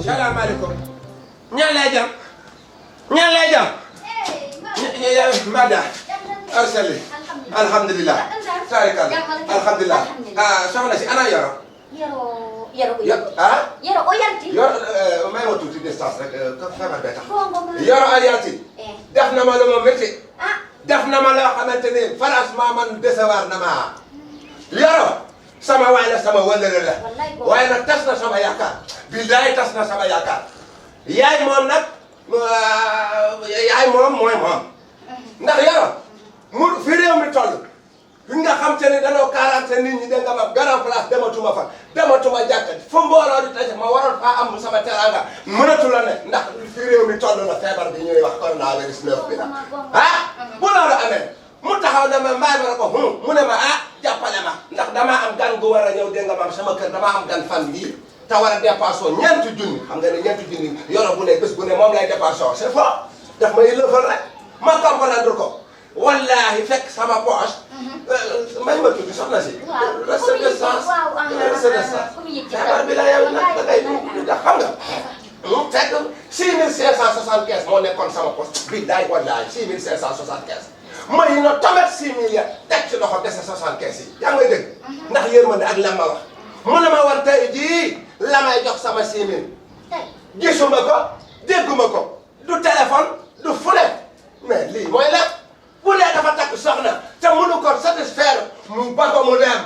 salaamaaleykum. ñaan lay jam. ñaan lay jam. Mada. Arsali. Alhamdulillah. Tarikal. Alhamdulillah. Soxna si ana Yoro. Yoro o yanti. Yoro may ma tuuti distance rek feebar bee tax. Yoro a yanti. def na ma lu ma métti. def na ma loo xamante ni franchement man décevoir na ma. Yoro sama waay la sama wëllëre la. waaye nag tas na sama yaakaar. billaay tas na sama yaakaar. yaay moom nag yaay moom mooy moom. ndax Yoro mu fi réew mi toll. fi nga xam te ne danoo 40 nit ñi dégg nga ma grand place dematuma fa dematuma jàkka fu mbooloo di tase ma waroon faa am sama teranga mënatu la ne ndax fi réew mi toll na feebar bi ñuy wax coronavirus 9 bi la bu loolu amee mu taxaw ne ma mbaay ma ne ko mu ne ma jàppale ma ndax damaa am gan gu war a ñëw dégg nga ma sama kër damaa am gan fan bii te war a dépassé ñeenti junni xam nga ne ñeenti junni Yoro bu ne bés bu ne moom lay dépassé c'est fort daf may lëfal rek ma comprendre ko wallahi fekk sama poche may ma tuuti soxna si. reste de sens reste de sens. feebar bi la yow nag da ngay xam nga. fekk 6575 moo nekkoon sama poche bi daay wallahi 6575. may na tamet 6000 ya teg ci loxo dese 75 yi yaa ngi dégg. ndax yërmande ak la ma wax. mu ne ma war tey jii la may jox sama 6000. gisuma ko dégguma ko du téléphone du fule mais lii mooy lépp. bu dee dafa takk soxna te mënu ko satisfaire mu ba ko mu dem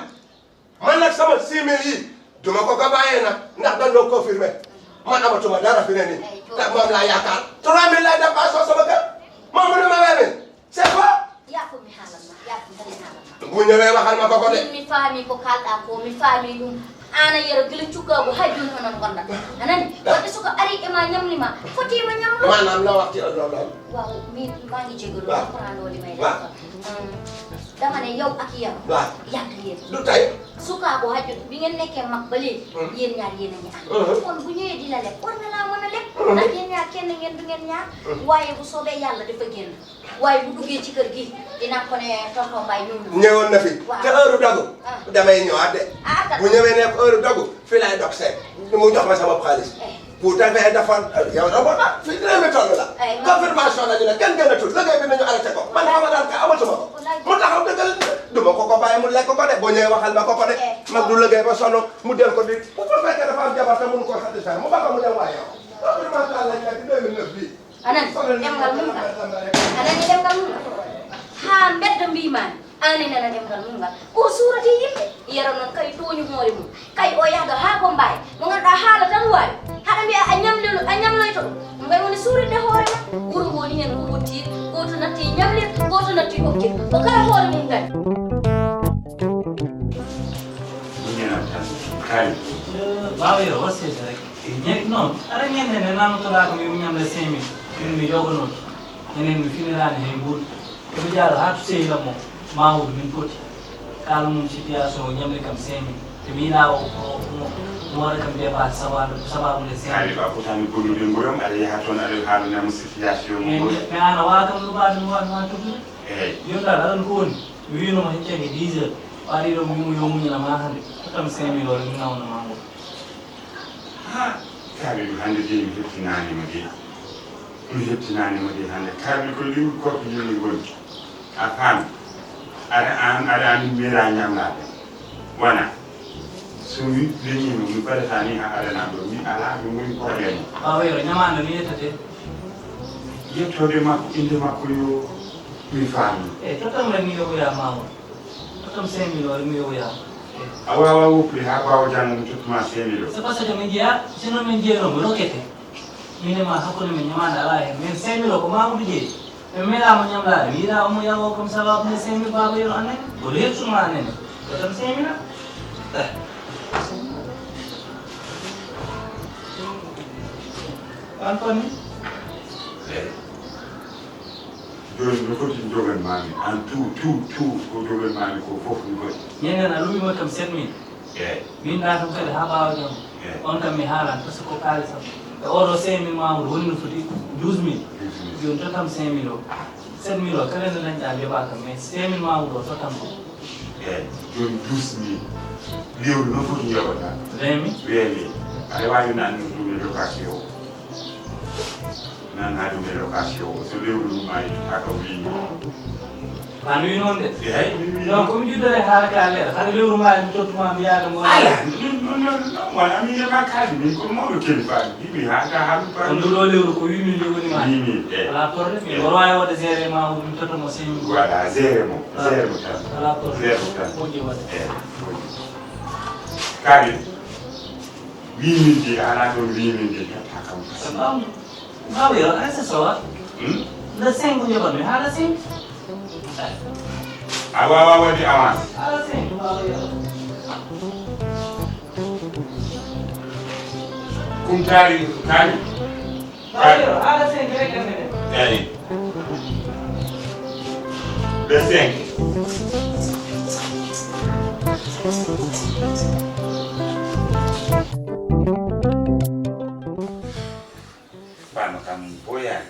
man nag sama 6000 yi duma ko bàyyee nag ndax dañ doon confirmé man amatuma dara fi ne nii te moom laa yaakaar 3000 lay dépassé sama kër moom mu ne ma weemin c'est quoi. bu ñëwee waxal ma ko de. mi faami ko kalɗa ko mi faami ɗum ana Yoro gila cukkago hay joni honon gonɗa anani wadde soko ari ema ñamlima fotima ñamlo manam la wax ci loolu waaw mi maa ngi jégalu comprendre li may def dama ne yow ak Yoro yàgg yéen du tey sukaago hajjut bi ngeen nekkee mag ba léegi yéen ñaar yéen a ñaar kon bu ñëwee di la lekk war na laa mën a lekk ndax yéen ñaar kenn ngeen du ngeen ñaar waaye bu soobee yàlla dafa génn waaye bu duggee ci kër gi dinaa ko ne tonton Mbaye ñëwoon na fi te heure dogu damay ñëwaat de bu ñëwee nekk heure dogu fii laay dog seet mu jox ma sama xaalis pour defee dafa yow da boo tax fii réew mi toll la confirmation la ñu ne kenn gën a tuut liggéey bi nañu arrêté ko man xam nga daal ka amatuma ko mu taxaw dëggal duma ko bàyyi mu lekk ko de boo ñëwee waxal ma ko de mag du liggéey ba sonn mu del ko di bu fekkee dafa am jabar te mënu koo satisfaire mu ba ko mu dem waaye yow confirmation la ñu nekk 2009 bii anani demngal mum ngal anani demngal mum ngal ha mbedda mbimani ani nana demngal mum ngal o suurati yimɓe Yoro noon kay tooñu hoore mum kay o yahda ha ko mbawi mo ganduɗa haala tan wawi haɗa mbiya a ñamloyto ɗum mbay woni suurinde hoore ma wuro ngoni hen ko wottiri goto natti ñamlir goto natti hokkir ko kala hoore mum dani waaw Yoro wassede rek non aɗa ñande namotoɗa ko mi ñamde 5000 min mi yogonoto enen mi finirani hen ɓuuri eɓe jaaɗo ha to sehila mo Mamoudou min foti kala mum situation o ñamde kam 5000 te mi yiɗa mo waɗa kam dépasse sababude 5000 ba fotani bollude mboyom aɗa yaha toon aɗa haalanamo situation mo mais an a wawa kam ɗuɓade mi waɗma tugde eyyi joni dal aɗan ko woni mi winoma heccake 10 heures waɗi ɗo mimo yo muñanama hande totam 5000 ore mi nawna Mamoudou Kalidou hande de mi heptinanima de mi heptinanima de hande kalmi ko limu korko joni goni a faami aɗa andi mbiyeɗa ñamlade wona so mi leñima mi baɗata ni ha aɗana ɗo mi ala mi woni probléme waaw Yoro ñamande no yettate yettode makko inde makko yo mi faami eyyi totam rek mi yoɓoya Mamoudou totam 5000 ore mi yoɓoya a wawa woppude ha ɓawa janggo mi tottuma 5000 o c'est parce que min jeeya sinon min jeeynomi rokkete min e ma hakkude men ñamande ala hen min 5000 o ko Mamoudou jeeyi mi meeɗamo ñamlade mi yiɗa omo yawo comme sababude 5000 baba Yoro annene oɗo hersuma annene totam 5000 an konni joni no foti joganmami en tout ko joganmami ko foof mi waɗi ñanden a lumimo kam 7000 eyyi winɗa tam kadi ha ɓawa jam on kam mi haalan par ce que ko kaalisam e oɗo 5000 Mamoudou woni no foti 12000 joni totam 5000 o 7000 o kala nde dañɗa joɓa kam mais 5000 Mamoudou o totam ko eyyi joni 12000 lewru no foti yoɓata 20000 weemi aɗa wawi nan ɗum location nan ha ɗum location so lewru ɗum ayi haka wini an wi noon de eyi donc komi juddore haala ka leeɗa hade lewru ma mi tottuma mi yaada mo ala wona mi yema kaldi min ko mawɗo kelifaɗo yimi haka haɗum on nduɗo lewru ko 8 000 woni ma 8 000 eyi ala problème mi wono wawi wadde géré ma mi tottomo 5 000 voilà géré mo tan ala problème géré mo tan moƴƴi wadde eyi kadi 8 000 ji ala ɗon 8 000 ji hetta kam bawi o ay c'est ça le 5 joɓatmi haala 5 a wawa wadde avance haala 5 bawi o kum taari kaani bawi o haala 5 rek annene eyi le 5 fano kam boyani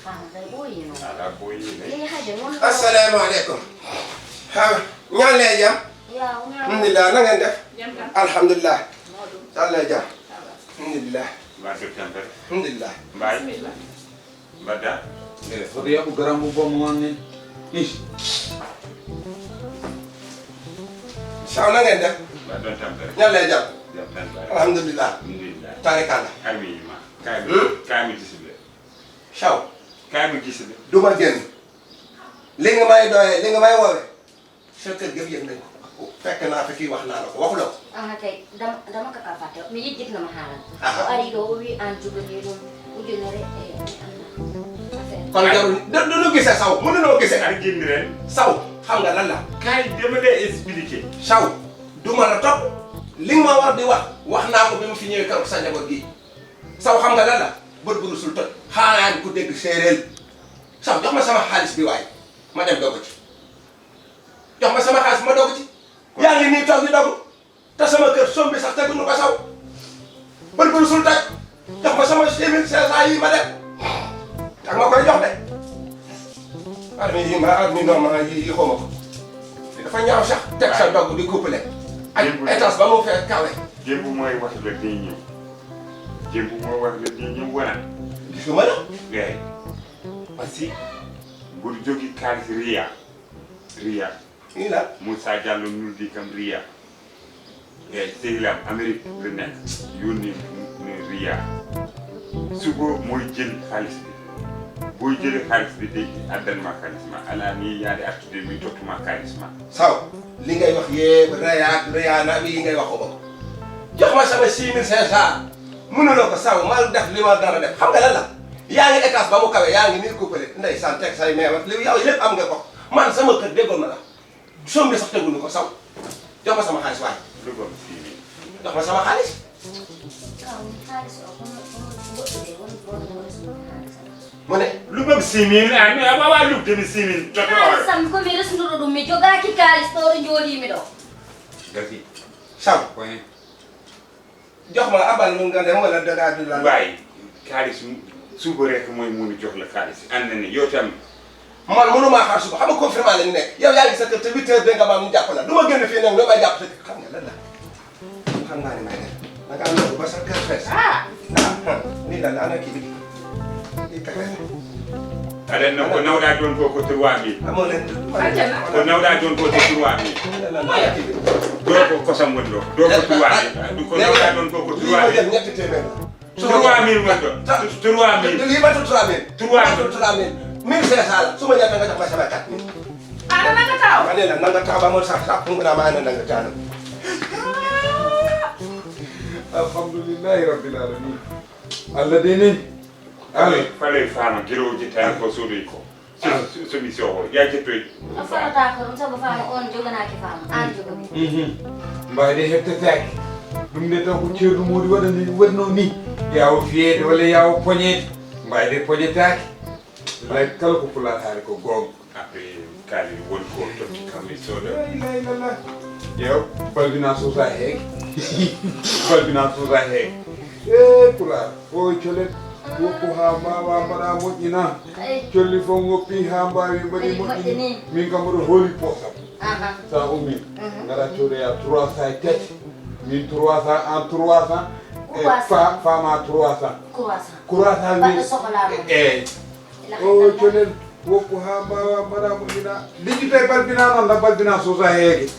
Fam day boyi no. ala boyine Li hade won. assalamu alaikum ñaan lee jam Ya nya. alhamdulillah na ngeen def alhamdulillah Allah jam alhamdulillah mbaɗo tampere alhamdulillah mbayi mbaɗɗa foto yaɓu garam mo bomo on nen saw na ngeen def mbaɗɗon tampere ñaan lee jam jam tan mbayi alhamdulillah alhamdulillah tarikalla armiyima kaymi gisiɓe saw kaymi gisiɓe duma génn li nga may doyee li nga may woowee sa kër gëm yëg nañ ko fekk naa fi kii wax naa la ko waxu la ko Ah kay dama ka fatte mi yijjit na ma halan. O ari do o wi an jugani dum ujunere e kon jarul du nu gisee saw mënunoo gisee aɗa jinni ren saw xam nga lan la kay dama lay expliqué saw du ma la topp li nga ma war di wax naa ko bi ma fi ñëwee keroog sa njaboot gi saw xam nga lan la bët bu rusul toj xaalaan ku dégg séeréer saw jox ma sama xaalis bi waay ma dem dogu ci jox ma sama xaalis ma dogu ci yaa ngi nii toog di dogu te sama kër som bi sax teguñu ko saw bët bu rusul toj jox ma sama 6500 yi ma dem ak ma koy jox de armi normal yi xaw ma ko dafa ñaaw sax teg sa dogg di couplé ak étage ba mu fee kawe démb mooy wax la day ñëw démb mooy wax la day ñëw wona gis nga ma la eyi parce que mboɗo jogui kalis riya nii la Moussa Diallo nuldi kam riya eyi sehilam Amérique le nekk yonni riya sugo moy jël xaalis bi boy jëlee xaalis bi day addanma xaalis ma ala ni yaade artude mi tottuma xaalis ma saw li ngay wax yépp reyaana yi ngay wax ko jox ma sama 6500 mënuloo ko saw ma def li ma dara def xam nga lan la yaa ngi étage ba mu kawe yaa ngi nii couplé ndeysaan teg say meew li yow lépp am nga ko man sama kër déggoon na la soom bi sax teguñu ko saw jox ma sama xaalis waay dugom simi jox ma sama xaalis kaw halis o ko de won mu ne lu bëgg 6000 ani awa lu demi 6000 toto or sam ko mi resnduɗo ɗum mi jogaki kalis ɗo ɗo jooɗimi ɗo gati saw point jox ma abal mu nga dem wala dangaa du la mbayi xaalis suba rek mooy mun a jox la xaalis ànd ne yow tam man mënumaa xaar suba xam nga confirmation lañu nekk yow yaa ngi sa kër te 8 heures nga ma mu jàpp la du ma génn fii nag loo may jàpp te xam nga lan la xam naa ni may def da ngaa loolu ba sa kër fees nii la ana kii bi lii kafe aɗa no ko nawɗa toon ko ko 3000 amoo leen ko nawɗa toon ko 3000 ana kii bi do ko kosam woni ɗo do ko 3000 ko nawɗa toon ko ko lii ma 3000 jël ñetti téeméer 3000 woni ɗo 3000 lii matul 3000 1500 la su ma ñëwee nga jox ma sama 4000 Ada nanga taw. ma ne la nanga taw ba mo sax sax mu na ma ne nanga taanu alhamdulillahi rabbil alamin allah denen falay fama giroji tan ko sodoy ko solution o ya jettoy o fotata ko ɗum saabu fama on joganaki fama an jogami mbayde hebtatake ɗum nde taw ko ceerno modi waɗani waɗno ni yawo fiyede walla yawo poñede mbayde poñetake lay kala ko pulaar haali ko gonga après kali won ko totti kamɓe sodo la ilallah yew balbina suusa heege balbina suusa heege e pulaar o colet woppu ha mbawa mbaɗa moƴƴina colli fof goppi ha mbawi mbaɗi moƴƴini min kam mbaɗo hooli posam sa ummi gara codoya 300 tati min 300 en 300 fama 300 croissant 300 baɗɗo sohlama o colen woppu ha mbawa mbaɗa moƴƴina liggi tawi balbina noon na balbina suusa heege